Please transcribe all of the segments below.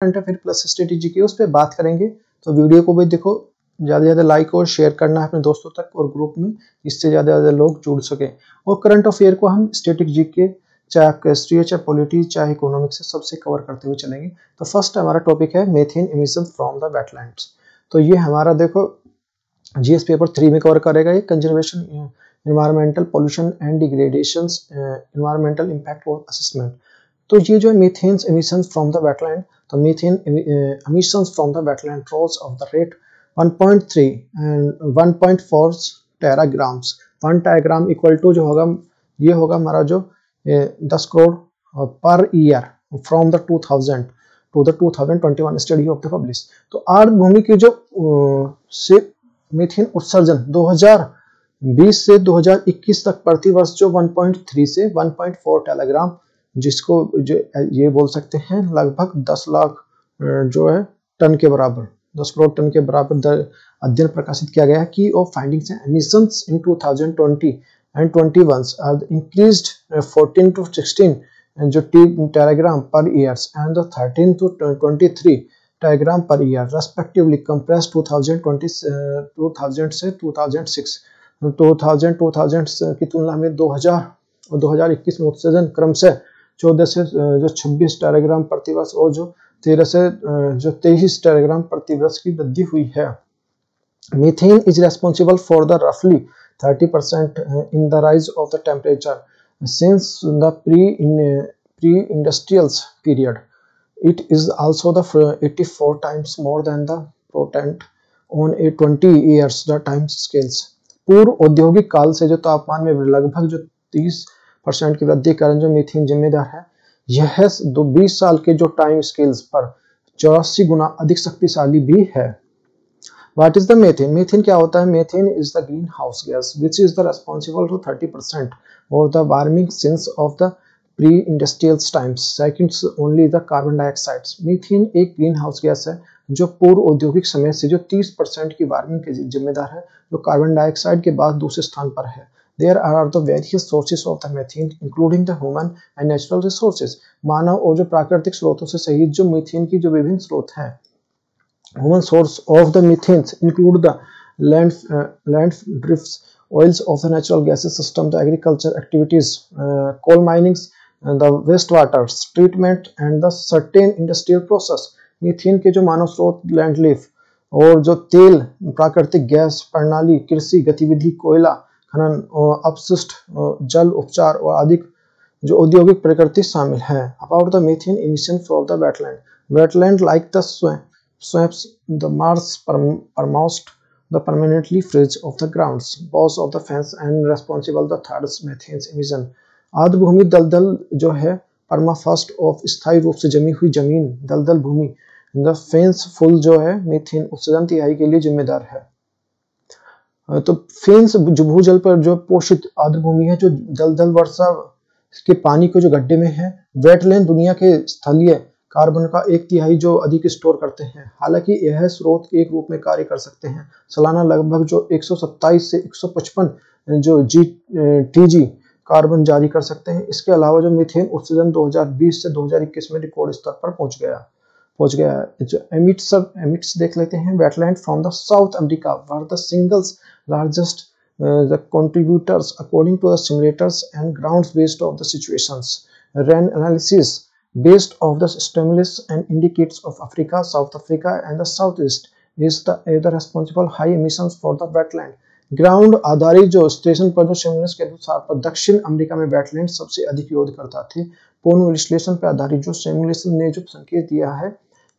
Current affair plus strategy की उस पर बात करेंगे। तो वीडियो को भी देखो, ज़्यादा से ज़्यादा लाइक और शेयर करना है अपने दोस्तों तक और ग्रुप में, इससे ज़्यादा से ज़्यादा लोग जुड़ सके। और करंट अफेयर को हम स्ट्रेटेजी के, चाहे केमिस्ट्री, चाहे पॉलिटी, चाहे इकोनॉमिक्स, से सबसे कवर करते हुए चलेंगे। तो फर्स्ट हमारा टॉपिक है methane emission from the wetlands. तो ये हमारा देखो जीएस पेपर 3 में कवर करेगा। ये conservation, environmental pollution and degradations, environmental impact और असेसमेंट। तो ये जो है methane emissions from the wetland, तो methane emissions from the wetland rose of the rate 1.3 and 1.4 teragrams. 1 teragram equal to जो होगा, ये होगा हमारा जो 10 crore per year from the 2000 to the 2021 study of the publish. तो आर्द्रभूमि की जो से मीथेन उत्सर्जन 2020 से 2021 तक प्रति वर्ष जो 1.3 से 1.4 टेराग्राम, जिसको जो ये बोल सकते हैं लगभग 10 लाख जो है टन के बराबर, 10 करोड़ टन के बराबर अध्ययन प्रकाशित किया गया है कि of findings and emissions in 2020 and 21 are increased 14 to 16 जो teragram per years and 13 to 23 teragram per year respectively compress 2000 से 2000 की तुलना में 2000 और 2021 में उत्सर्जन क्रमशः 14 से जो 26 टेराग्राम प्रति वर्ष और जो 13 से जो 23 टेराग्राम प्रति वर्ष की वृद्धि हुई है। Methane is responsible for the रफली 30% in the rise of the temperature since the pre-industrial period. It is also the 84 times more than the potent on a 20 years the time scales. पूर्व औद्योगिक काल से जो तापमान में लगभग जो 30% की वृद्धि कारण जो मीथेन जिम्मेदार है, यह 20 साल के जो टाइम स्केल्स पर 84 गुना अधिक शक्तिशाली भी है। What is the methane? Methane क्या होता है? Methane is the greenhouse gas which is the responsible to 30% or the warming since of the pre-industrial times. Second only the carbon dioxide. Methane एक green house gas है जो पूर्व औद्योगिक समय से जो 30% की वार्मिंग के जिम्मेदार है, जो कार्बन डाइऑक्साइड के बाद दूसरे स्थान पर है। There are the various sources of the methane including the human and natural resources. मानव और जो प्राकृतिक स्रोतों से सहित जो मीथेन की जो विभिन्न स्रोत हैं। Human source of the methane include the land drifts, oils of the natural gases system, the agriculture activities, coal minings, and the wastewater treatment and the certain industrial process. Methane के जो मानव स्रोत land leaf और जो तेल, प्राकृतिक gas प्रणाली, कृषि गतिविधि, कोयला खनन, अपशिष्ट जल उपचार और अधिक जो औद्योगिक प्रकृति शामिल है। About the methane emission from the wetland like the swamps, the marsh permafrost, the permanently freeze of the grounds, boss of the fence and responsible the third methane emission. आर्द्रभूमि दलदल जो है, परमाफ्रॉस्ट ऑफ स्थायी रूप से जमी हुई जमीन, दलदल भूमि, द फेंस फुल जो है मीथेन उत्सर्जन तिहाई के लिए जिम्मेदार है। तो फेंस जो भूजल पर जो पोषित आर्द्रभूमि है, जो दलदल वर्षा के पानी को जो गड्ढे में है। वेटलैंड दुनिया के स्थलीय कार्बन का 1/3 जो अधिक स्टोर करते हैं। हालांकि यह स्रोत एक रूप में कार्य कर सकते हैं। सालाना लगभग जो 127 से 155 जो TG कार्बन जारी कर सकते हैं। इसके अलावा जो मीथेन उत्सर्जन 2020 से 2021 में रिकॉर्ड स्तर पर पहुंच गया है। जो एमिट्स देख लेते हैं। Wetland from the south America were the singles largest the contributors according to the simulators and grounds based of the situations. RAN analysis based of the stimulus and indicates of Africa, South Africa and the Southeast is the responsible high emissions for the wetland. Ground आधारित जो station पर जो simulation के अनुसार पर दक्षिण America में wetland सबसे अधिक योगदानकर्ता थे। पूर्ण विश्लेषण पर आधारित जो सिमुलेशन ने जो संकेत दिया है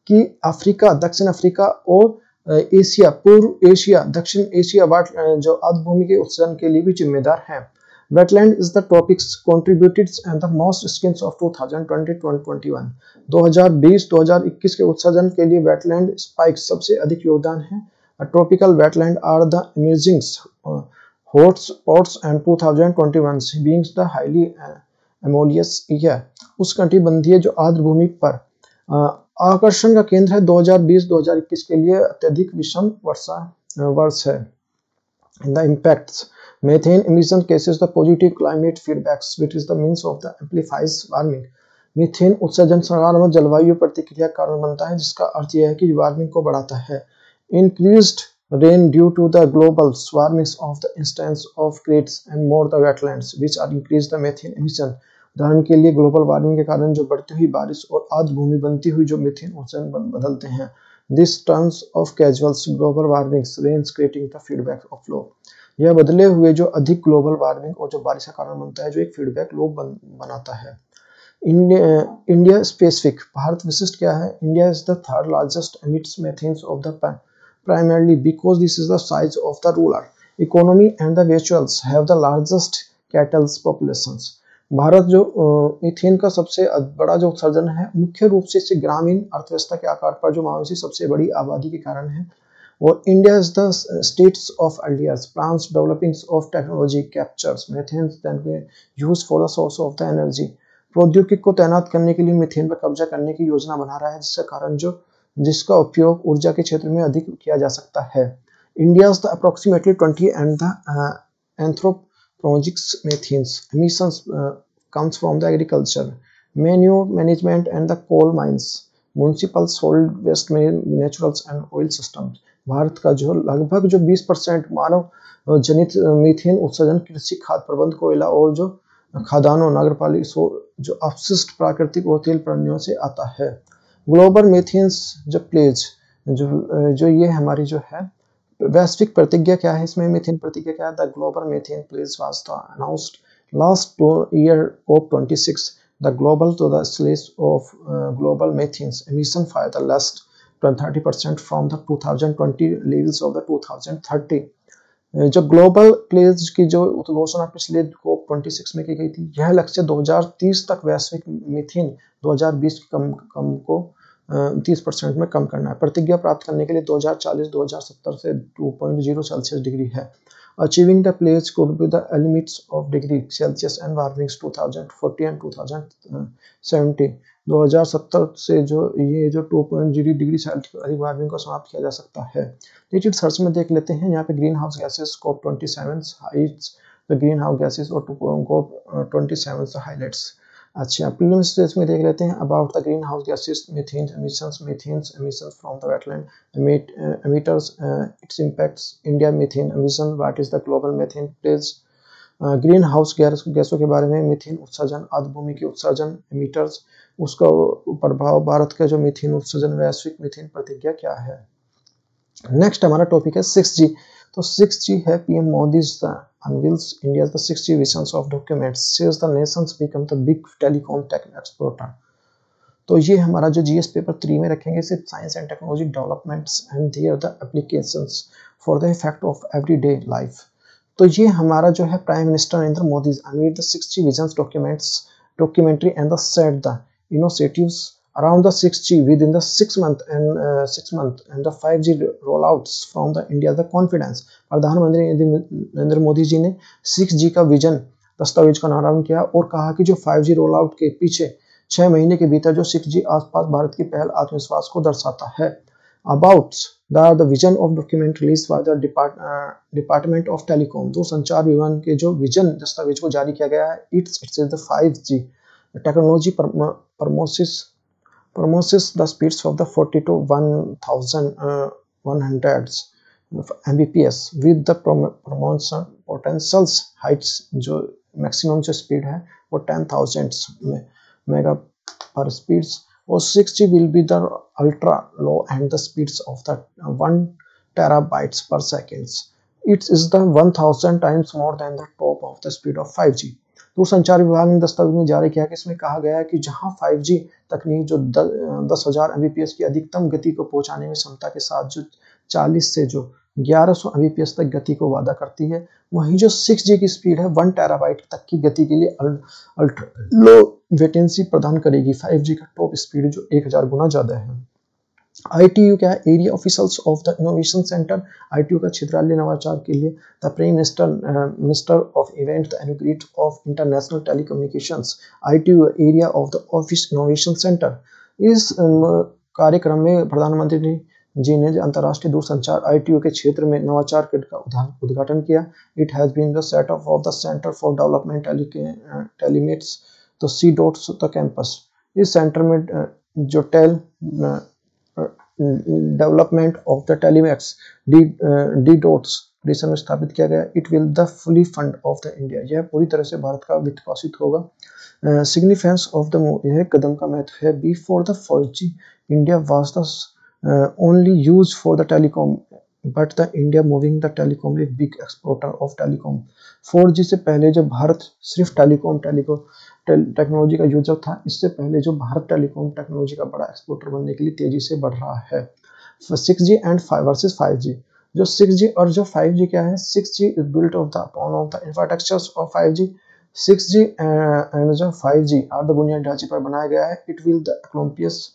कि अफ्रीका, दक्षिण अफ्रीका और एशिया, पूर्व एशिया, दक्षिण एशिया जो आर्द्रभूमि के उत्सर्जन के लिए भी जिम्मेदार है। Wetland is the topics contributed and the most skins of 2020-2021। 2020-2021 के उत्सर्जन के लिए वेटलैंड स्पाइक्स सबसे अधिक योगदान है। Tropical wetland are the emerging hotspots and 2021 being the highly anomalous year. उष्णकटिबंधीय जो आर्द्रभूमि पर आकर्षण का केंद्र है। 2020-2021 के लिए अत्यधिक विषम वर्ष है। The impacts methane emission cases the positive climate feedbacks which is the means of the amplifies warming. Methane उत्सर्जन सकारात्मक जलवायु प्रतिक्रिया का कारण बनता है, जिसका अर्थ यह है कि वार्मिंग को बढ़ाता है। Increased rain due to the global warming of the instance of crates and more the wetlands which are increase the methane emission. उदाहरण के लिए ग्लोबल वार्मिंग के कारण जो बढ़ती हुई बारिश और आर्द्र भूमि बनती हुई जो मीथेन उत्सर्जन बदलते हैं। This turns of casuals global warming rains creating the feedback of flow. यह बदले हुए जो अधिक ग्लोबल वार्मिंग और जो बारिश का कारण बनता है, जो एक फीडबैक लूप बनाता है। इंडिया स्पेसिफिक भारत विशिष्ट क्या है? India is the third largest emits methane of the primarily because this is the size of the rural economy and the visuals have the largest cattle populations। Bharat जो methane का सबसे बड़ा जो उत्सर्जन है, मुख्य रूप से इसे ग्रामीण अर्थव्यवस्था के आकार पर जो मवेशी सबसे बड़ी आबादी के कारण है। और India is the states of earliers plans developing of technology captures methane then use for the source of the energy. प्रौद्योगिकी को तैनात करने के लिए मीथेन पर कब्जा करने की योजना बना रहा है, जिसका उपयोग ऊर्जा के क्षेत्र में अधिक किया जा सकता है। India's the approximately 20 and the anthropogenic methane emissions comes from the agriculture, manure management and the coal mines, municipal solid waste naturals and oil systems। Bharat का जो लगभग जो 20% मानव जनित मीथेन उत्सर्जन कृषि, खाद्य प्रबंध, कोयला और जो खदानों, नगरपालिका जो अपशिष्ट प्राकृतिक और तेल प्रणालियों से आता है। ग्लोबल मीथेन जो प्लेज जो ये हमारी जो है वैश्विक प्रतिज्ञा क्या है, इसमें मीथेन प्रतिज्ञा क्या है? The global methane pledge was announced last year COP26। The global तो the sledge of global methane emission for the last 30% from the 2020 levels of the 2030। जो ग्लोबल प्लेज की जो घोषणा पिछले COP26 में की गई थी, यह लक्ष्य 2030 तक वैश्विक मीथेन 2020 कम को 30% में कम करना है। प्रतिज्ञा प्राप्त करने के लिए 2040-2070 से 2.0 सेल्सियस डिग्री है। Achieving the pledge could be the limits of degree Celsius and warming 2040 and 2070। 2070 से जो ये जो 2.0 डिग्री सेल्सियस अधिक वार्मिंग को समाप्त किया जा सकता है। लीटेड सर्च में देख लेते हैं। यहाँ पे green house gases COP27 Heights the greenhouse gases और COP27 हाइलाइट्स। अच्छा, प्रीलिम स्टेज में देख लेते हैं about the greenhouse gases, methane emissions from the wetland emitters, its impacts, India methane emission, what is the global methane pledge. Greenhouse गैसों के बारे में, मीथेन उत्सर्जन, आर्द्र भूमि के उत्सर्जन, एमिटर्स, उसका प्रभाव, भारत का जो मीथेन उत्सर्जन, वैश्विक मीथेन प्रतिज्ञा क्या है। नेक्स्ट हमारा टॉपिक है 6G। तो 6G है PM Modi unveils India's the 6G visions of documents, says the nations become the big telecom tech exporter। तो ये हमारा जो जीएस पेपर 3 में रखेंगे, सिर्फ science and technology developments and their the applications for the effect of everyday life. तो ये हमारा जो है prime minister Narendra Modi unveiled the 6G visions documentary and the said the initiatives around the 6G within the 6 month and the 5G rollouts from the India the confidence। प्रधानमंत्री नरेंद्र मोदी जी ने 6G का vision दस्तावेज का अनावरण किया और कहा कि जो 5G रोल आउट के पीछे 6 महीने के भीतर जो 6G आसपास भारत की पहल आत्मविश्वास को दर्शाता है। About the vision of document release by the department of telecom, दूरसंचार विभाग के जो विजन दस्तावेज को जारी किया गया है। It's is the 5G technology promises the speeds of the 40 to 1100 Mbps with the potentials heights, जो मैक्सिमम जो स्पीड है वो 10,000 मेगा पर स्पीड्स। और 6G will be the ultra low and the speeds of the 1 terabytes per seconds। It is the 1000 times more than the top of the speed of 5G। दूरसंचार विभाग ने दस्तावेज में जारी किया कि इसमें कहा गया है कि जहां 5G तकनीक जो 10,000 Mbps की अधिकतम गति को पहुंचाने में क्षमता के साथ जो 40 से जो 1100 Mbps तक गति को वादा करती है, वहीं जो 6G की स्पीड है 1 टेराबाइट तक की गति के लिए अल्ट्रा लो लेटेंसी प्रदान करेगी। 5G का टॉप स्पीड जो 1000 गुना ज्यादा है। ITU क्या है? Area officers of the innovation centre. ITU का क्षेत्रालय नवाचार के लिए the prime minister of event the inaugurate of international telecommunications. ITU area of the office innovation centre. इस कार्यक्रम में प्रधानमंत्री जी ने अंतर्राष्ट्रीय दूरसंचार ITU के क्षेत्र में नवाचार का उद्घाटन किया। It has been the setup of the centre for development telematics तो C.Dots द कैंपस। इस सेंटर में जो development of the telematics D dots परिसर में स्थापित किया गया। It will the fully fund of the India, यह पूरी तरह से भारत का वित्त पोषित होगा। सिग्निफिकेंस ऑफ द मूव, यह कदम का महत्व है। Before the 4G India was the only use for the telecom but the India moving the telecom a big exporter of telecom. 4G से पहले जब भारत सिर्फ टेलीकॉम टेक्नोलॉजी का यूजर था, इससे पहले जो भारत टेलीकॉम टेक्नोलॉजी का बड़ा एक्सपोर्टर बनने के लिए तेजी से बढ़ रहा है। 6G एंड वर्सेस 5G, जो 6G और जो 5G क्या है, 6G is built of the upon of the infrastructures of 5G। 6G and जो 5G आर द बुनियादी ढांचे पर बनाया गया है। It will the accomplish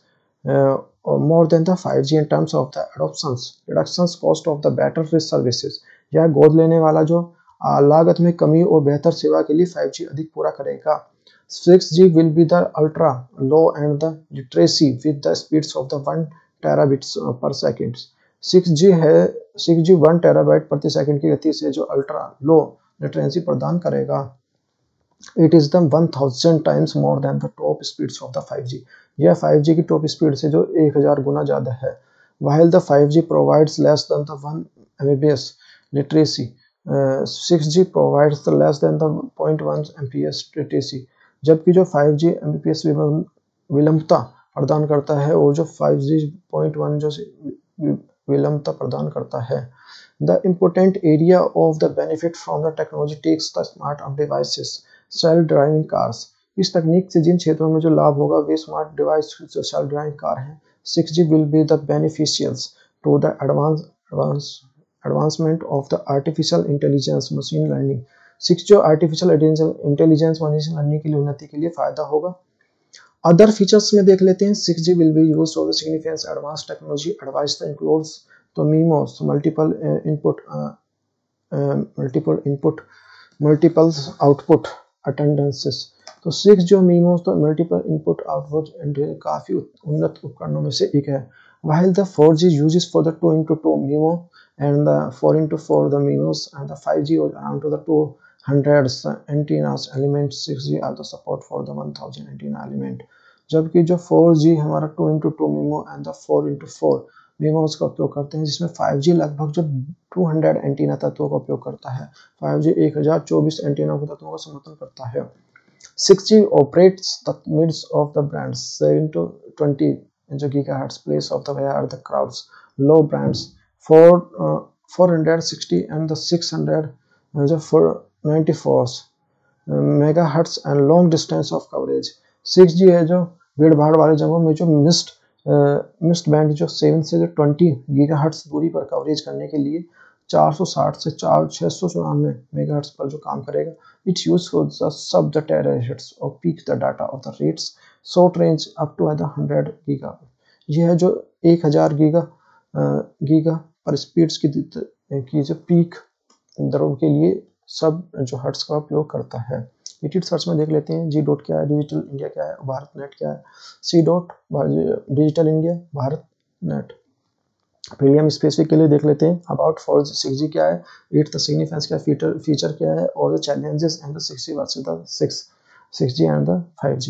more than the 5G in terms of the reductions cost of the better services। यह गोद लेने वाला जो लागत में कमी और बेहतर सेवा के लिए 5G अधिक पूरा करेगा। 6G will be the ultra low and the literacy with the speeds of the 1 terabits per second। 6G है, 6G 1 टेराबाइट प्रति सेकंड की गति से जो अल्ट्रा लो लेटेंसी प्रदान करेगा। It is the 1000 times more than the top speeds of the 5G। यह 5G की टॉप स्पीड से जो 1000 गुना ज़्यादा है। While the 5G provides less than the 1 Mbps literacy, 6G provides the less than the 0.1 Mbps literacy। जबकि जो 5G Mbps विलंबता प्रदान करता है और जो 5G 0.1 जो विलंबता प्रदान करता है। The important area of the benefit from the technology takes the smart devices, self driving cars. इस तकनीक से जिन क्षेत्रों में जो लाभ होगा वे स्मार्ट डिवाइस जो सेल्फ ड्राइविंग कार हैं। 6G will be the beneficials to the advancement of the artificial intelligence machine learning। 6 जो आर्टिफिशियल इंटेलिजेंस मशीन लर्निंग की उन्नति के लिए फायदा होगा। अदर फीचर्स में देख लेते हैं। 6G will be used for the significant advanced technology advice that includes the MIMOs multiple output attendances। तो 6 जो मीमोस तो मल्टीपल इनपुट आउटपुट काफी उन्नत उपकरणों में से एक है। While the 4G uses for the 2x2 MIMO and the 4x4 the MIMOs and the 5G around to the 200 antennas element, 6G also support for the 1000 antenna element। जबकि जो 4G हमारा 2x2 MIMO and the 4x4 MIMOs का उपयोग करते हैं, जिसमें 5G लगभग जो 200 एंटीना तत्वों का उपयोग करता है। 5G 1024 एंटीना तत्वों का समर्थन करता है। 6G operates the mids of the bands 7 to 20 GHz place of the where the crowds low bands 460 and the 694 megahertz and long distance of coverage। 6G है जो भीड़ भाड़ वाले जगहों में जो मिस्ट बैंड जो 7 से जो 20 गीगाहर्ट्ज दूरी पर कवरेज करने के लिए 460 से 694 मेगाहर्ट्ज पर जो काम करेगा। It's use for the sub the terahertz और peak the data of the rates short range up to 100 giga. यह है जो 1000 गीगा पर स्पीड्स की जो पीक दरों के लिए सब जो हर्ट्ज का उपयोग करता है। यूट्यूब सर्च में देख लेते हैं। जी डॉट क्या है, डिजिटल इंडिया क्या है, भारत नेट क्या है। C dot digital India, Bharat net. Premium specific के लिए देख लेते हैं। अबाउट 4G 6G क्या है, इट द सिग्निफिकेंस क्या, फीचर क्या है और the challenges and the 6G versus the 6G and the 5G।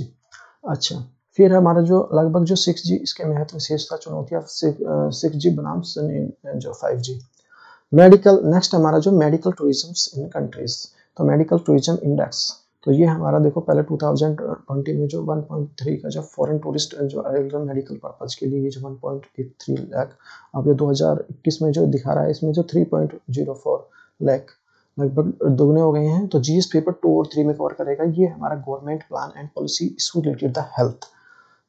अच्छा, फिर हमारा जो लगभग जो 6G इसके महत्व विशेषता चुनौतियां 6G बनाम जो 5G। मेडिकल, नेक्स्ट हमारा जो मेडिकल टूरिज्म इन कंट्रीज। तो मेडिकल टूरिज्म इंडेक्स, तो ये हमारा देखो पहले 2020 में जो 1.3 का जो फॉरेन टूरिस्ट जो आएगा मेडिकल पर्पज के लिए ये जो 1.83 लाख, अब ये 2021 में जो दिखा रहा है इसमें जो 3.04 लाख लगभग दोगुने हो गए हैं। तो जीएस पेपर 2 और 3 में कवर करेगा। ये हमारा government plan and policy issue related the health.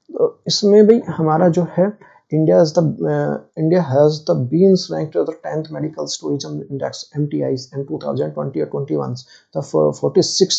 तो इसमें भी हमारा जो है India has been ranked as the 10th Medical Tourism Index (MTIs) in 2020 or 21. The 46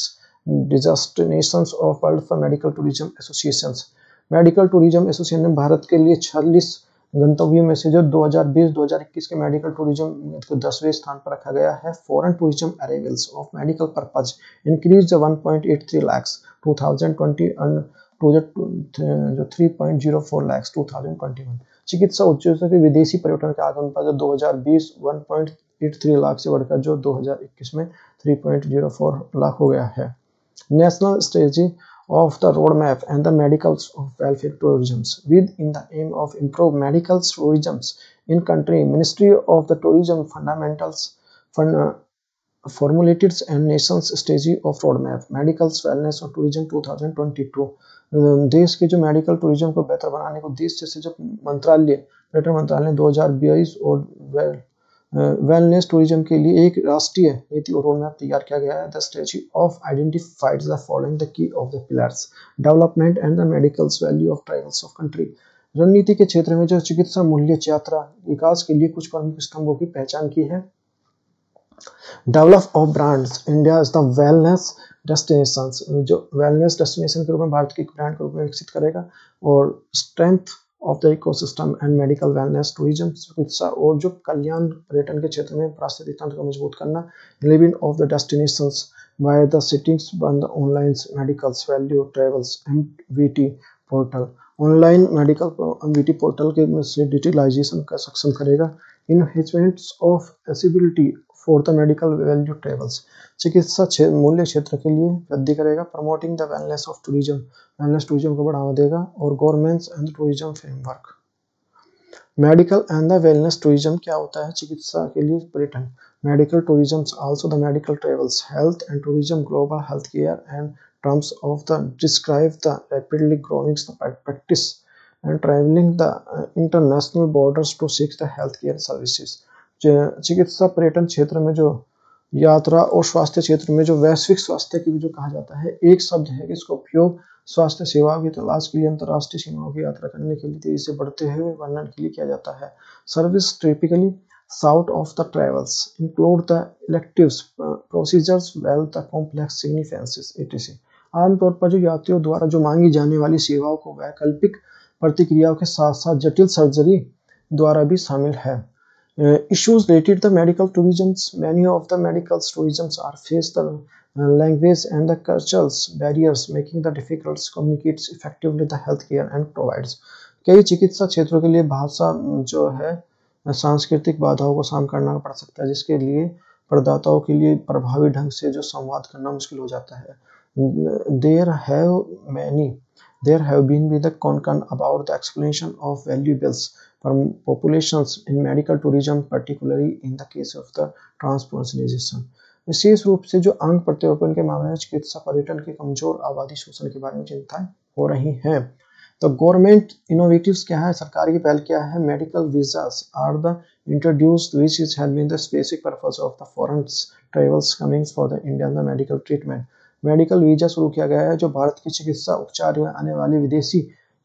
destinations of World for Medical Tourism Associations। Medical tourism association ने भारत के लिए 46 गंतव्यों में से जो 2020-2021 के मेडिकल टूरिज्म को 10वें स्थान पर रखा गया है। Foreign tourism arrivals of medical purpose increase 1.83 lakh 2020 and जो 3.04 लाख 2021। चिकित्सा उद्देश्यों के विदेशी पर्यटन के आगमन पर जो 2020 1.83 लाख से बढ़कर जो 2021 में 3.04 लाख हो गया है। National strategy of the roadmap and the medical welfare tourism. Within the aim of improve medical tourism in country, Ministry of the Tourism fundamentals formulated and nation's strategy of roadmap medical wellness और tourism 2022। देश के जो medical tourism को बेहतर बनाने के उद्देश्य से जो पर्यटन मंत्रालय ने 2022 और वेलनेस टूरिज्म के लिए एक राष्ट्रीय नीति और रोड मैप तैयार किया गया है। The strategy of identified the following the key of the pillars development and the medical value of travels of country. रणनीति के क्षेत्र में जो चिकित्सा मूल्य यात्रा विकास के लिए कुछ प्रमुख स्तंभों की पहचान की है। Develop of brands, India is the wellness destinations, जो वेलनेस डेस्टिनेशन के रूप में भारत के एक ब्रांड के रूप में विकसित करेगा। और strength of the ecosystem and medical wellness tourism, चिकित्सा और जो कल्याण पर्यटन के क्षेत्र में पारिस्थितिक तंत्र को मजबूत करना। Living of the destinations by the sittings been the online medical value travels MVT portal, online medical MVT portal के से डिजिटलाइजेशन का सक्षम करेगा। Enhancements of accessibility for the medical value travels, चिकित्सा मूल्य क्षेत्र के लिए वृद्धि करेगा। Promoting the wellness of tourism, wellness tourism को बढ़ावा देगा। और governments and tourism framework, medical and the wellness tourism क्या होता है? चिकित्सा के लिए पर्यटन। Medical tourism also the medical travels, health and tourism, global health care and terms of the describe the rapidly growing practice and traveling the international borders to seek the healthcare services। चिकित्सा पर्यटन क्षेत्र में जो यात्रा और स्वास्थ्य क्षेत्र में जो वैश्विक स्वास्थ्य की भी जो कहा जाता है, एक शब्द है कि इसका उपयोग स्वास्थ्य सेवाओं की तलाश के लिए अंतर्राष्ट्रीय सीमाओं की यात्रा करने के लिए तेजी से बढ़ते हुए वर्णन के लिए किया जाता है। Service typically south of the travels include the electives procedures well the complex significances etc। आमतौर पर जो यात्रियों द्वारा जो मांगी जाने वाली सेवाओं को वैकल्पिक प्रतिक्रियाओं के साथ साथ जटिल सर्जरी द्वारा भी शामिल है। Issues related to medical tourism, many of the medical tourisms are face the language and the cultural barriers making the difficult to communicate effectively the healthcare and provides। कई चिकित्सा क्षेत्रों के लिए भाषा जो है सांस्कृतिक बाधाओं को सामना करना पड़ सकता है, जिसके लिए प्रदाताओं के लिए प्रभावी ढंग से जो संवाद करना मुश्किल हो जाता है। There have been the concern about the explanation of valuables for populations in medical tourism, particularly in the case of the transpersonalization। विशेष रूप से जो अंग प्रत्यारोपण के मामले में चिकित्सा पर्यटन के कमजोर आबादी शोषण के बारे में चिंताएं हो रही हैं। तो गवर्नमेंट इनोवेटिव्स क्या है, सरकार की पहल क्या है? Medical visas are the introduced which is had been the basic purpose of the foreign travels coming for the Indian the medical treatment. Medical visa शुरू किया गया है जो भारत की चिकित्सा उपचार में आने वाले विदेशी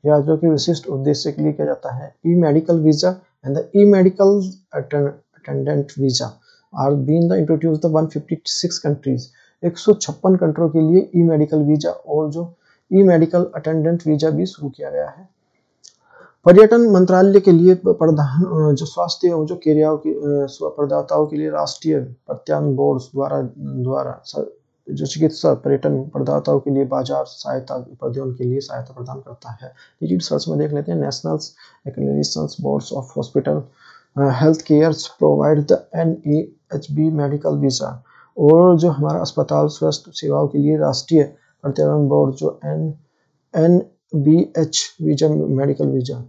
यात्रियों के विशिष्ट उद्देश्य के लिए किया जाता है। E medical visa and the e medical attendant visa are been the introduced the 156 countries, 156 कंट्रियों के लिए ई मेडिकल वीजा और जो ई मेडिकल अटेंडेंट वीजा भी शुरू किया गया है। पर्यटन मंत्रालय के लिए प्रधान जो स्वास्थ्य और जो क्रियाओं की प्रदाताओं के लिए राष्ट्रीय प्रत्यान बोर्ड द्वारा जो चिकित्सा पर्यटन प्रदाताओं के लिए बाजार सहायता प्रदान के लिए सहायता प्रदान करता है। ये सर्च में देख लेते हैं। National accreditation boards of hospital health care provide the NAHB medical visa, और जो हमारा अस्पताल स्वास्थ्य सेवाओं के लिए राष्ट्रीय प्रत्यान बोर्ड जो NBH वीजा मेडिकल वीजा।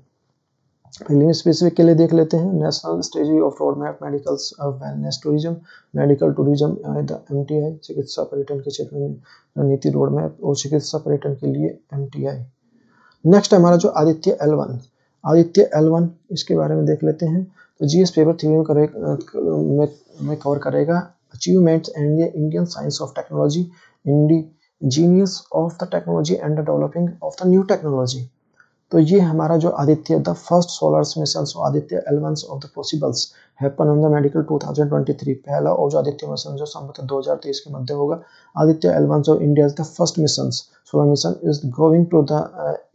पहले स्पेसिफिक के लिए देख लेते हैं। National strategy of road map medical wellness tourism, medical tourism the MTI, चिकित्सा पर्यटन के क्षेत्र में रणनीति रोड मैप और चिकित्सा पर्यटन के लिए MTI। नेक्स्ट हमारा जो आदित्य L1 इसके बारे में देख लेते हैं। तो GS पेपर थ्री में कवर करेगा achievements and Indian science of technology, indigenous of the technology and developing of the new technology. तो ये हमारा जो Aditya the first solar mission Aditya L1 of the possibles happen on the medical 2023, पहला और जो Aditya mission जो संभवतः 2023 के मध्य होगा। आदित्य L1 जो India the first mission solar mission is going to the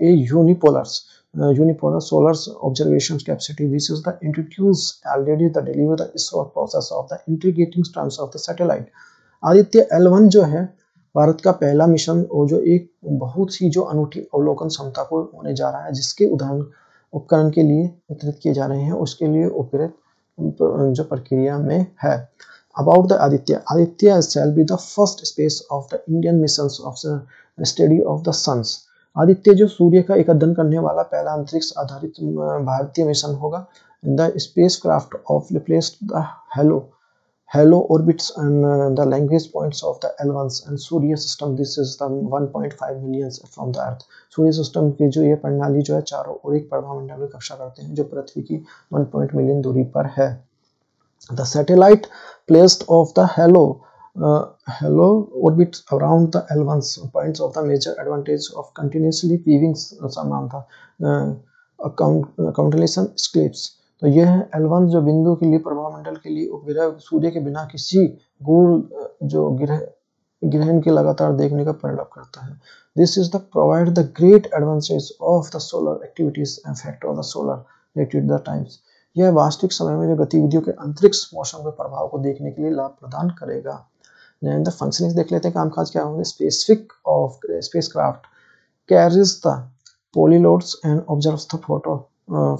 a unipolar solar observation capacity which is the introduce already the deliver the ISRO process of the integrating strands of the satellite. Aditya L1 जो है भारत का पहला mission और जो एक बहुत ही जो अनूठी अवलोकन क्षमता को होने जा रहा है, जिसके उदाहरण उपकरण के लिए वितरित किए जा रहे हैं, उसके लिए उपकृत जो प्रक्रिया में है। About the Aditya shall be the first space of the Indian missions of the study of the suns. Aditya जो सूर्य का एक अध्ययन करने वाला पहला अंतरिक्ष आधारित भारतीय मिशन होगा। The spacecraft of replaced the Halo orbits and the language points of the L1s and Surya system. This is the 1.5 million from the earth. Surya system की जो ये प्रणाली जो है चारों ओर एक प्रभामंडल की कक्षा करते हैं जो पृथ्वी की 1 मिलियन दूरी पर है। The satellite placed of the Halo orbits around the L1s points of the major advantage of continuously viewing Samantha constellation eclipse। तो यह L1 जो बिंदु के लिए प्रभामंडल के लिए उपग्रह सूर्य के बिना किसी गूढ़ जो ग्रहण के लगातार देखने का परिणाम करता है। This is the provide the great advantage of the solar activities effect of the solar related the times. यह वास्तविक समय में जो गतिविधियों के अंतरिक्ष मौसम के प्रभाव को देखने के लिए लाभ प्रदान करेगा। द फंक्शनिंग देख लेते हैं, कामकाज क्या होंगे। Specific of spacecraft carries the polyloads and observes the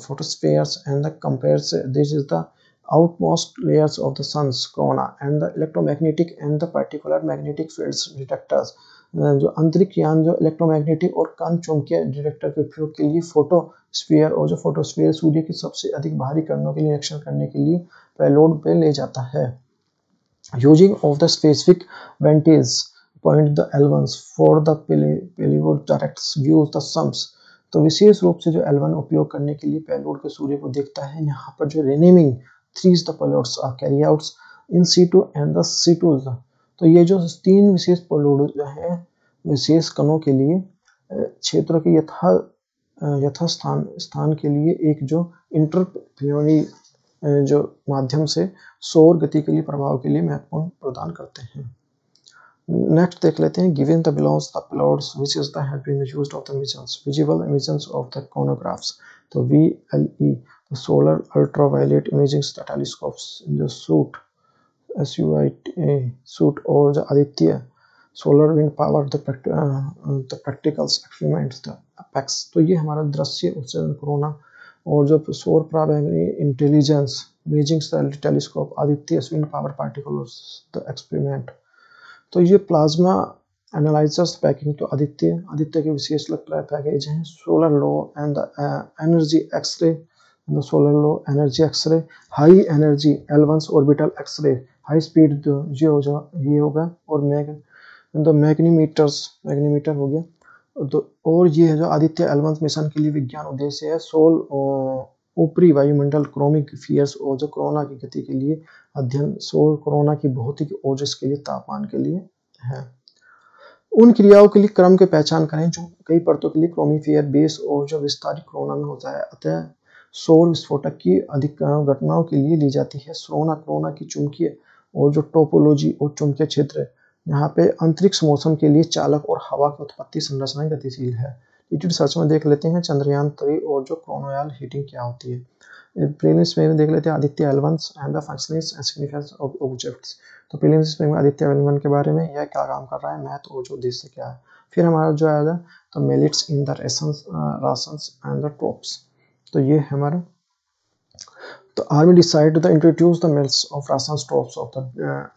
photospheres and compares this is the outmost layers of the sun's corona and the electromagnetic and the particular magnetic fields detectors। जो अंतरिक्ष यान जो इलेक्ट्रोमैग्नेटिक और कण चुंबकीय detector के उपयोग के लिए फोटोस्फीयर और जो फोटोस्फीयर सूर्य की सबसे अधिक भारी किरणों के निरीक्षण करने के लिए पेलोड पे ले जाता है। Using of the specific vantage point the L1s for the payload directs views the sums। तो विशेष रूप से जो L1 उपयोग करने के लिए पेलोड के सूर्य को देखता है। यहाँ पर जो renaming 3 the payloads are carried out in C2 and the C2s। तो ये जो 3 विशेष पेलोड जो है विशेष कणों के लिए क्षेत्र के स्थान के लिए एक जो इंटरप्लेनरी जो माध्यम से सौर गति के लिए प्रभाव के लिए महत्वपूर्ण प्रदान करते हैं। नेक्स्ट देख लेते हैं। Given the belongs the payloads which is the have been used of the missions visible images of the coronagraphs. तो VLE solar ultraviolet imaging telescopes जो सूट और जो Aditya solar wind power the practicals experiments the apex. तो ये हमारा दृश्य उत्सर्जन corona और जो सौर पराबैंगनी intelligence imaging telescope Aditya wind power particles the experiment. तो ये प्लाज्मा एनालाइजर्स पैकिंग तो आदित्य के विशेष पैकेज हैं। Solar low and energy x-ray solar low energy x-ray high energy L1 orbital x-ray high speed जो ये होगा और मैग्नीमीटर हो गया। तो और ये है जो आदित्य L1 मिशन के लिए विज्ञान उद्देश्य है। ऊपरी वायुमंडल क्रोमिक फियर्स और जो कोरोना की गति के लिए अध्ययन सौर कोरोना की भौतिक और जिसके लिए तापमान के लिए है। उन क्रियाओं के लिए क्रम के पहचान करें जो कई परतों के लिए क्रोमीफियर बेस और जो विस्तारित कोरोना में होता है। अतः सौर विस्फोटक की अधिक घटनाओं के लिए ली जाती है। कोरोना की चुंबकीय और जो टोपोलॉजी और चुंबकीय क्षेत्र यहाँ पे अंतरिक्ष मौसम के लिए चालक और हवा की उत्पत्ति संरचना गतिशील है। सर्च में देख लेते हैं चंद्रयान 3 और जो क्रोनोयाल हीटिंग क्या होती है। प्रीलिम्स में देख लेते हैं Aditya L1 and the functioning and significance of objects. तो प्रीलिम्स में आदित्य L1 के बारे में यह क्या काम कर रहा है, महत्व और जो उद्देश्य क्या है। फिर हमारा जो आएगा तो millets in the rations and the troops. तो ये हमारा तो army decide to introduce the meals of rations troops of the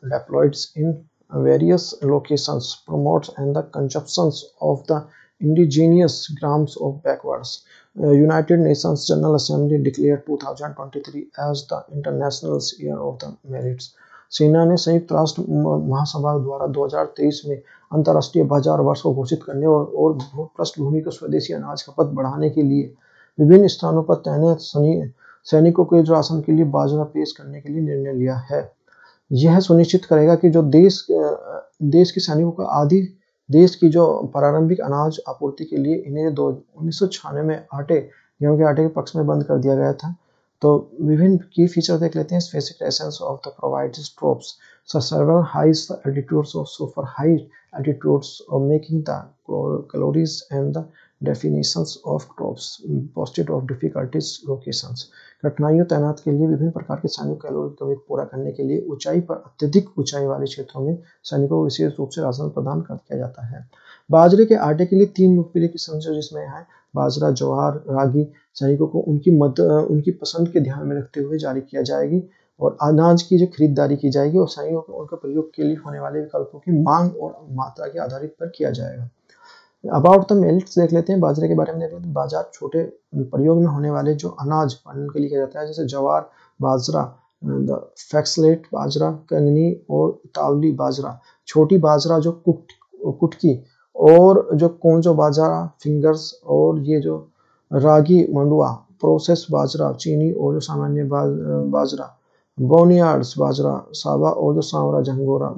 deployeds in various locations promotes and the consumptions of the indigenous grams of backwards। United Nations General Assembly declared 2023 as the International Year of the Merits। सेना ने संयुक्त राष्ट्र महासभा द्वारा 2023 में अंतर्राष्ट्रीय बाजार वर्ष को घोषित करने और पृष्ठभूमि को स्वदेशी अनाज खपत बढ़ाने के लिए विभिन्न स्थानों पर तैनात सैनिकों के राशन के लिए बाजरा पेश करने के लिए निर्णय लिया है। यह सुनिश्चित करेगा कि जो देश के सैनिकों का आदि देश की जो प्रारंभिक अनाज आपूर्ति के लिए इन्हें 1996 में गेहूं के आटे के पक्ष में बंद कर दिया गया था। तो विभिन्न की फीचर देख लेते हैं। Specific essence of the provided troops survival highs altitudes of super high altitudes और making the calories and the definitions of troops posted of difficulties locations. कठिनाइयों तैनात के लिए विभिन्न प्रकार के सैनिक कैलोरी कमी पूरा करने के लिए ऊंचाई पर अत्यधिक ऊंचाई वाले क्षेत्रों में सैनिकों को विशेष रूप से राशन प्रदान कर किया जाता है। बाजरे के आटे के लिए 3 लोकप्रिय किस्म जिसमें है बाजरा, ज्वार, रागी। सैनिकों को उनकी पसंद के ध्यान में रखते हुए जारी किया जाएगी और अनाज की जो खरीदारी की जाएगी और सैनिकों को उनके प्रयोग के लिए होने वाले विकल्पों की मांग और मात्रा के आधारित पर किया जाएगा। अबाउट द मिलेट्स देख लेते हैं, बाजरे के बारे में देख लेते हैं। बाजार छोटे प्रयोग में होने वाले जो अनाज पालन के लिए किया जाता है, जैसे ज्वार, बाजरा, द फैक्सलेट बाजरा, कंगनी और तावली बाजरा। छोटी बाजरा जो कुटकी और जो कोंजो बाजरा फिंगर्स, और ये जो रागी मंडुआ, प्रोसेस बाजरा चीनी और जो सामान्य बाजरा, बोनियार्ड्स बाजरा सावा और जो सांवरा झंगोरा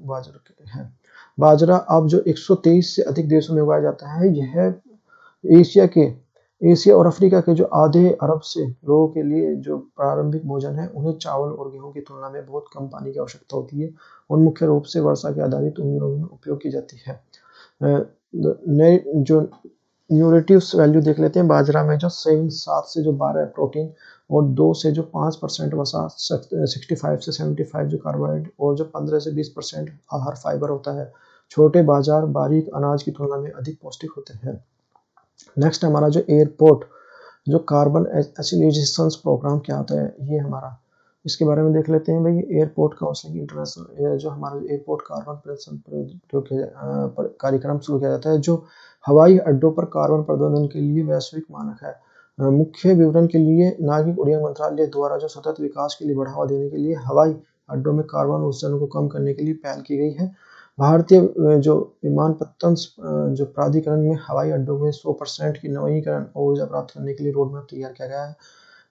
बाजरा है। बाजरा अब जो 123 से अधिक देशों में उगाया जाता है। यह एशिया के एशिया और अफ्रीका के जो आधे अरब से लोगों के लिए जो प्रारंभिक भोजन है, उन्हें चावल और गेहूं की तुलना में बहुत कम पानी की आवश्यकता होती है और मुख्य रूप से वर्षा के आधारित उद्योगों में उपयोग की जाती है। नए जो न्यूट्रिटिव्स वैल्यू देख लेते हैं। बाजरा में जो 7 से जो 12 प्रोटीन और 2 से जो 5% वसा, 65 से 75 जो कार्बोहाइड्रेट और जो 15 से 20% आहार फाइबर होता है। छोटे बाजार बारीक अनाज की तुलना में अधिक पौष्टिक होते हैं। नेक्स्ट हमारा जो एयरपोर्ट जो कार्बन एसिलेशन प्रोग्राम क्या होता है, ये हमारा इसके बारे में देख लेते हैं। भाई एयरपोर्ट काउंसिल इंटरनेशनल जो हमारा एयरपोर्ट कार्बन कार्यक्रम शुरू किया जाता है, जो हवाई अड्डों पर कार्बन प्रबंधन के लिए वैश्विक मानक है। मुख्य विवरण के लिए नागरिक उड्डयन मंत्रालय द्वारा जो सतत विकास के लिए बढ़ावा देने के लिए हवाई अड्डों में कार्बन उत्सर्जन को कम करने के लिए पहल की गई है। भारतीय जो विमानपत्तन जो प्राधिकरण में हवाई अड्डों में 100% की नवीकरण ऊर्जा प्राप्त करने के लिए रोड मैप तैयार किया गया है।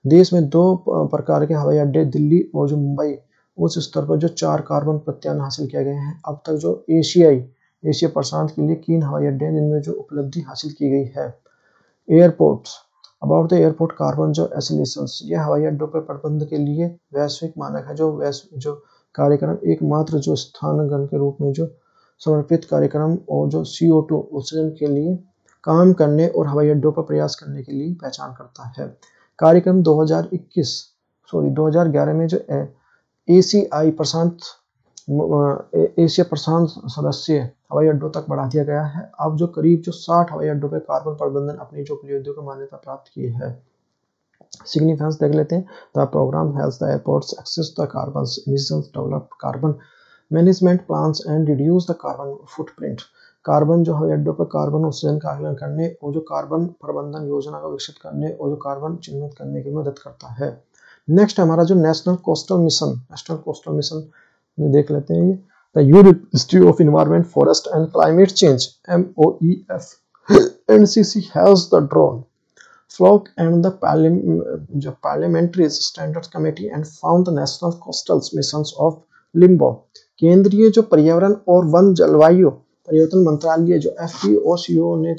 देश में 2 प्रकार के हवाई अड्डे दिल्ली और जो मुंबई उस स्तर पर जो 4 कार्बन प्रत्यान हासिल किए गए हैं। अब तक जो एशिया प्रशांत के लिए 3 हवाई अड्डे हैं जिनमें जो उपलब्धि हासिल की गई है। Airports about the airport carbon जो एसिलेशंस, ये हवाई अड्डों पर प्रबंध के लिए वैश्विक मानक है। जो कार्यक्रम एकमात्र जो स्थानांतरण के रूप में जो समर्पित कार्यक्रम और जो CO2 उत्सर्जन के लिए काम करने और हवाई अड्डों पर प्रयास करने के लिए पहचान करता है। कार्यक्रम 2011 में जो एशियाई प्रशांत एशिया प्रशांत सदस्य हवाई अड्डों तक बढ़ा दिया गया है। अब जो करीब जो 60 हवाई अड्डों पर कार्बन प्रबंधन अपनी जो उपलब्धियों को मान्यता प्राप्त की है। सिग्निफिकेंस देख लेते हैं। The program helps the airports access the carbon emissions, develop carbon management plans and reduce the carbon footprint. Carbon जो हवाई अड्डों पर कार्बन उत्सर्जन का आकलन करने और जो कार्बन प्रबंधन योजना को विकसित करने और जो कार्बन चिन्हित करने की मदद करता है। नेक्स्ट हमारा जो नेशनल कोस्टल मिशन देख लेते हैं। The university of environment forest and climate change MOEF NCC has the drone flock and the Parliamentary Standards Committee and found the National Coastal Missions of Limbo। केंद्रीय जो पर्यावरण और one जलवायु परिवर्तन मंत्रालय जो FP और CO ने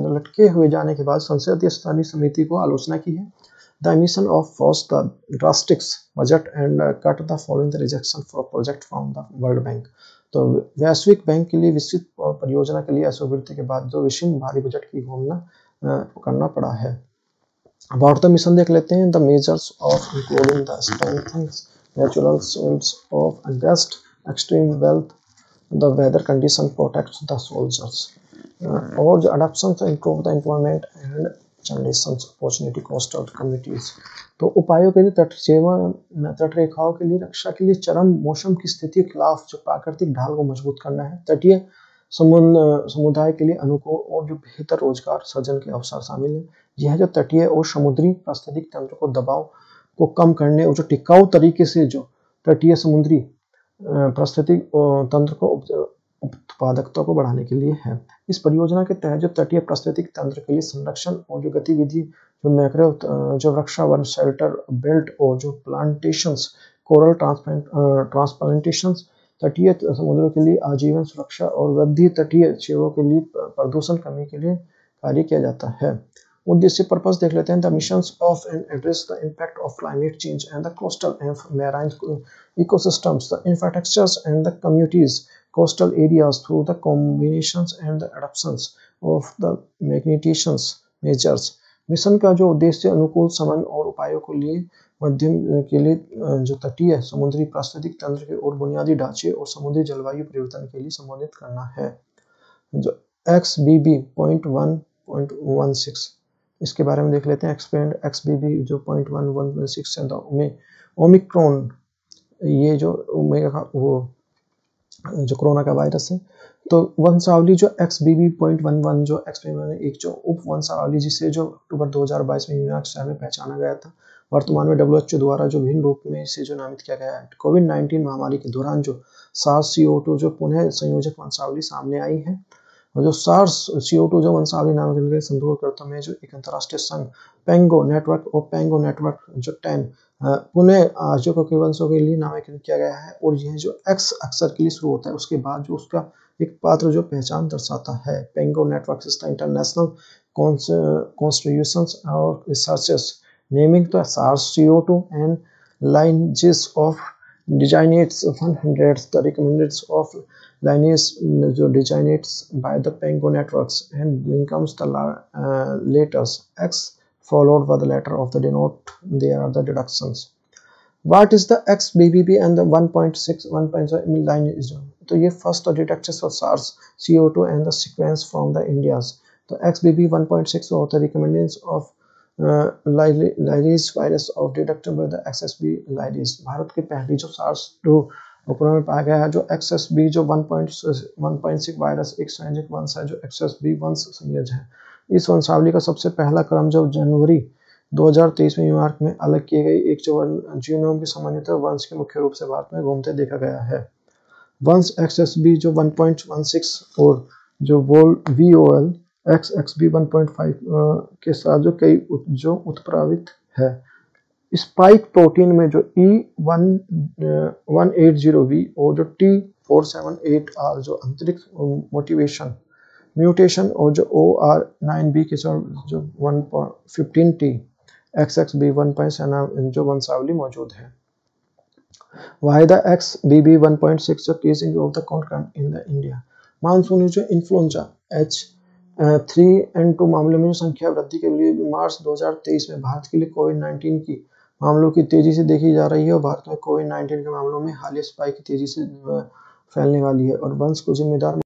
लटके हुए जाने के बाद संसदीय स्थानीय समिति को आलोचना की है। The mission of forced the drastic budget and cut the following the rejection for project from the World Bank। तो वैश्विक बैंक के लिए विस्तृत परियोजना के लिए अस्वीकृति के बाद जो विषम भारी बजट की घोषणा करना पड़ा है। अबाउट द मिशन देख लेते हैं। The measures of including the strengthening natural souls of against extreme wealth the weather condition protects the soldiers और जो adoption to improve the employment and generations opportunity coastal communities. तो उपायों के लिए तट रेखाओं के लिए रक्षा के लिए चरम मौसम की स्थिति के खिलाफ जो प्राकृतिक ढाल को मजबूत करना है। तटीय समुदाय के लिए अनुकूल और जो बेहतर रोजगार सृजन के अवसर शामिल है। यह जो तटीय और समुद्री पारिस्थितिक तंत्र को दबाव को कम करने और जो टिकाऊ तरीके से जो तटीय समुद्री पारिस्थितिक तंत्र को उत्पादकता को बढ़ाने के लिए है। इस परियोजना के तहत जो तटीय पारिस्थितिक तंत्र के लिए संरक्षण और जो गतिविधि जो मैक्रो जो वृक्षावन शेल्टर बेल्ट और जो प्लांटेशंस कोरल ट्रांसप्लांटेशंस तटीय समुद्रों के लिए आजीवन सुरक्षा और वृद्धि तटीय क्षेत्रों के लिए प्रदूषण कमी के लिए कार्य किया जाता है। उद्देश्य पर्पस देख लेते हैं। The missions of and address the impact of climate change and the coastal and marine ecosystems the infrastructures and the communities coastal areas through the combinations and the adoptions of the mitigation measures। Mission का जो उद्देश्य अनुकूल समन और उपायों को लिए मध्यम के लिए जो तटीय समुद्री पारिस्थितिक तंत्र के और बुनियादी ढांचे और समुद्री जलवायु परिवर्तन के लिए संबोधित करना है। जो XBB.1.16 इसके बारे में देख लेते हैं। एक्सपेंड XBB जो 0.1116 में ओमिक्रॉन ये जो ओमेगा वो जो कोरोना का वायरस है। तो वंशावली जो XBB.11 जो एक जो उप वंशावली जिसे जो अक्टूबर 2022 में न्यूयॉर्क शहर में पहचाना गया था, वर्तमान में WHO द्वारा जो भिन्न रूप में इसे जो नामित किया गया है। कोविड-19 महामारी के दौरान जो SARS-CoV-2 जो पुनः संयोजक वंशावली सामने आई है, और जो SARS-CoV-2 जो वंशावली नाम के संशोधनकर्ता में जो एक अंतरराष्ट्रीय संघ पेंगो नेटवर्क और पेंगो नेटवर्क जो 10 पुनः आर्यों के वंशों के लिए नामांकन किया गया है। और यह जो एक्स अक्षर के लिए शुरू होता है उसके बाद जो उसका एक पात्र जो पहचान दर्शाता है। Pango network is the international constitutions और researches naming the SARS-CoV-2 and lineages of designates 100 the recommended of lineage designates by the Pengo networks and becomes the letters X followed by the letter of the denote. There are the deductions. What is the XBB and the 1.6 lineage? तो ये first detectors of SARS-CoV-2 and the sequence from the India's. तो XBB 1.6 और the recommendations of lineage virus of detected by the XSB lineage. Bharat की पहली जो SARS-2 corona में पाया गया है जो XSB जो 1.6 वायरस एक संयोजक वंश है जो XSB वंश संयोजक है। इस वंशावली का सबसे पहला क्रम जब जनवरी 2023 में न्यूयॉर्क में अलग किए गए एक जीनोम की सामान्यतः वंश के मुख्य रूप से भारत में घूमते देखा गया है। वंश XSB जो 1.16 और जो VOL XXB 1.5 के साथ जो कई जो उत्प्रावित है। स्पाइक प्रोटीन में जो E180V और जो T478R जो अंतरिक्ष मोटिवेशन म्यूटेशन और जो OR9B के जो 115T XXB 1.7 जो वंशावली मौजूद है। Why the XBB 1.6 जो casing of the concurrent in the India. Monsoon जो इन्फ्लुएंजा H3N2 मामले में संख्या वृद्धि के लिए मार्च 2023 में भारत के लिए कोविड-19 की मामलों की तेजी से देखी जा रही है और भारत में कोविड-19 के मामलों में हालिया स्पाइक की तेजी से फैलने वाली है और वंश को जिम्मेदार